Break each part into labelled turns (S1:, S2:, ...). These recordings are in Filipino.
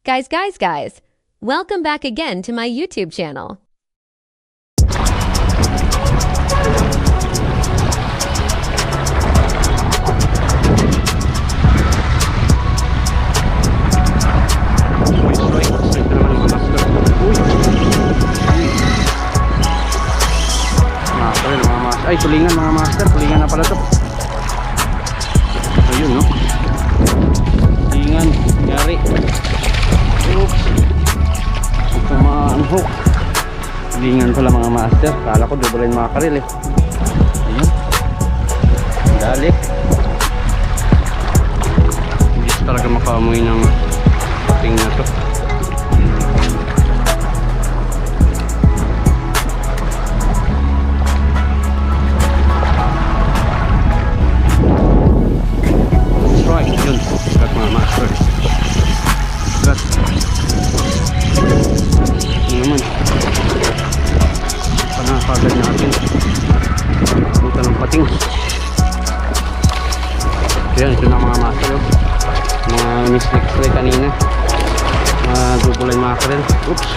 S1: Guys. Welcome back again to my YouTube channel.
S2: Ay, tulingan mga master, tulingan na pala to. Ayun, no? Tulingan, nangyari. Oops. Tumaanhok. Tulingan pala mga master. Kala ko double line mga karil eh. Ayun. Dali. Hindi talaga makaamoy ng pating na to. Gat mga master. Gat. Ano naman? Panakagad natin. Buta ng pating. Ayan, ito na mga master. Mga mislik kanina. Double line mackerel. Oops.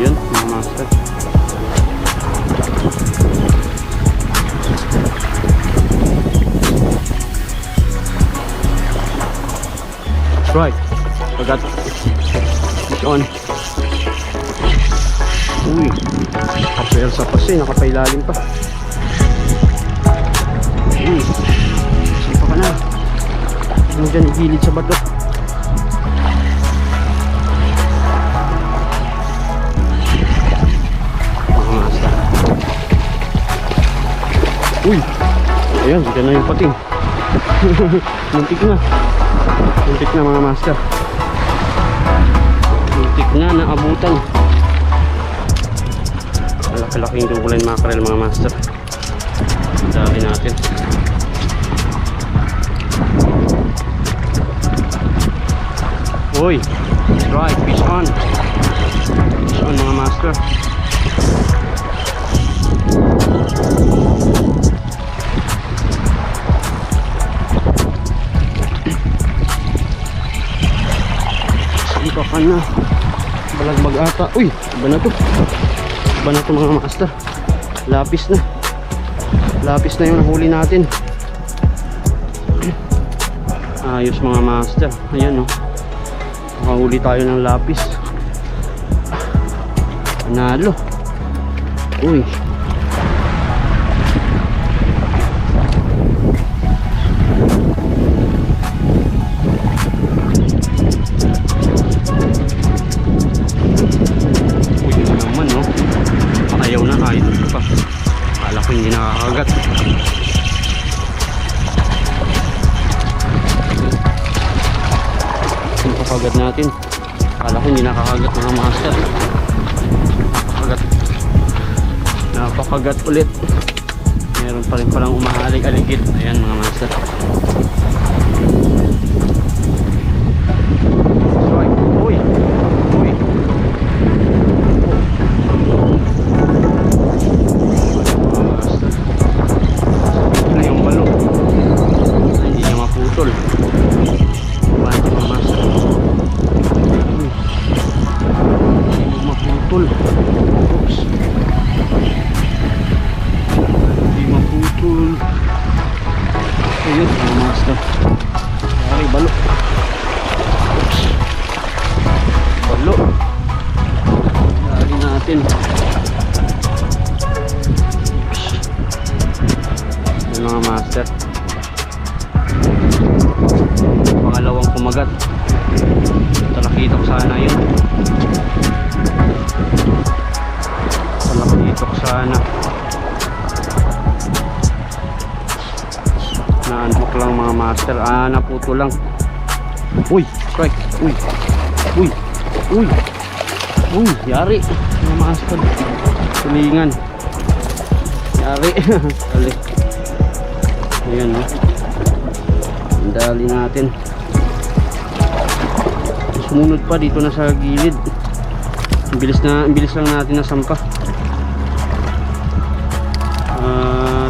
S2: Ayan, mga master. Right, pagat. Fish on. Uy, nakapersa pa siya, nakapailalim pa. Uy, sipa ka na. Ano dyan, igilid sa bato. Mga masa. Uy, ayan, dito na yung pating. Muntik na. Muntik na mga master. Muntik na naabutan. Malaki-laking double line mackerel mga master. Dali natin. Uy, right, fish on. Fish on mga master. Ito ka na. Balagbag ata. Uy, iba na to. Iba na to mga master. Lapis na. Lapis na yung nahuli natin. Ayos mga master. Ayan o. Nakahuli tayo ng lapis. Panalo. Uy. Ayaw na, idol pa. Akala ko hindi nakakagat. Yung kakagat natin, akala ko hindi nakakagat mga master. Napakagat ulit. Meron pa rin palang umahalig-aligid. Ayan mga master. Ayun mga master. Ay, balo. Balo. Dali natin. Ayun mga master. Pangalawang kumagat. Ito nakita ko sana yun. Ito nakita ko sana. Naantok lang mga master. Naputo lang. Uy, strike. Uy. Uy. Uy. Uy, yari. Mga master. Tulingan. Yari. Dali. Ayan o. Dali natin. Sumunod pa dito na sa gilid. Bilis lang natin na sampa.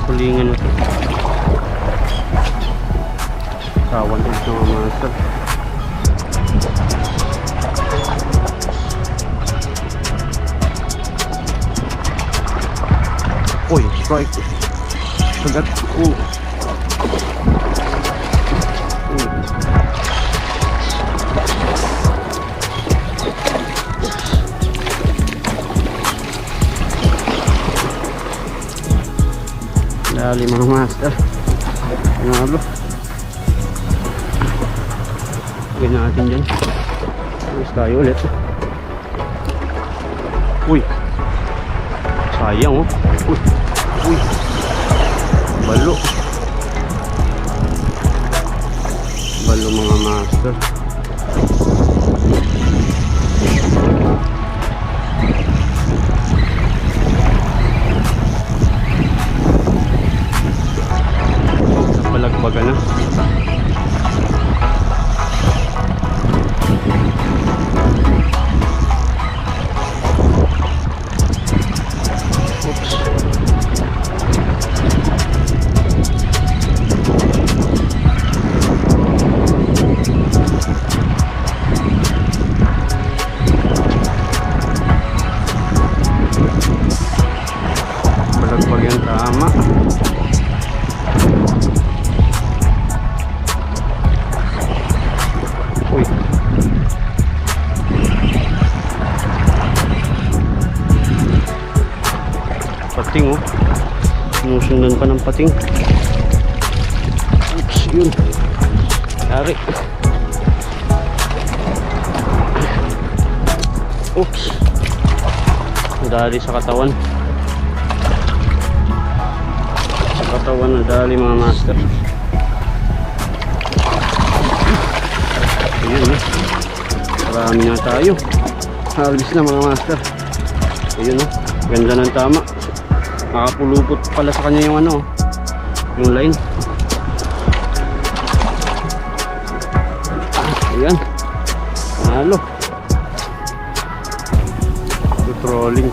S2: Tulingan ito. Kawan ito mga master. strike. Kagat. Dali mga master. Panalo. Lagyan natin dyan. Alis tayo ulit. Uy. Sayang oh. Uy. Uy. Balo. Balo mga master. Balagbaga na. Oops. Balagbag yan tama. Uy. Pating oh. Sinusundan pa ng pating. Oops, yun. Yari. Oops. Nadali sa katawan. Sa katawan nadali mga master. Ayun eh. Marami na tayo. Halis na mga master. Ayun oh. Ganda ng tama. Nakapulupot pala sa kanya yung ano. Yung line. Ayan. Halo. Trolling.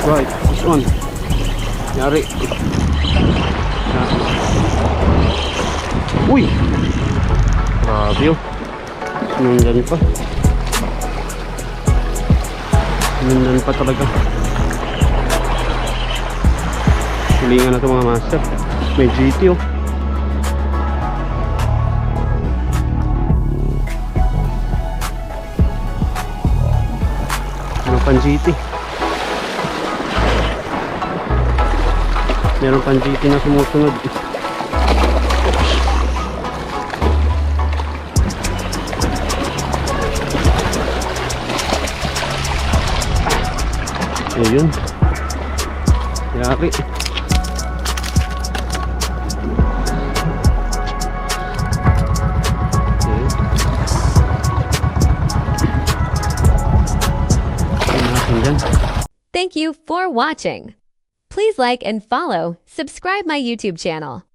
S2: Right. This one. Yari. Uy! Grabe yun. Sinundan pa. Sinundan pa talaga. Hulingan na ito mga master. May GT oh. Meron pang GT. Meron pang GT na sumusunod. Ayun. Yari.
S1: Thank you for watching. Please like and follow, subscribe my YouTube channel.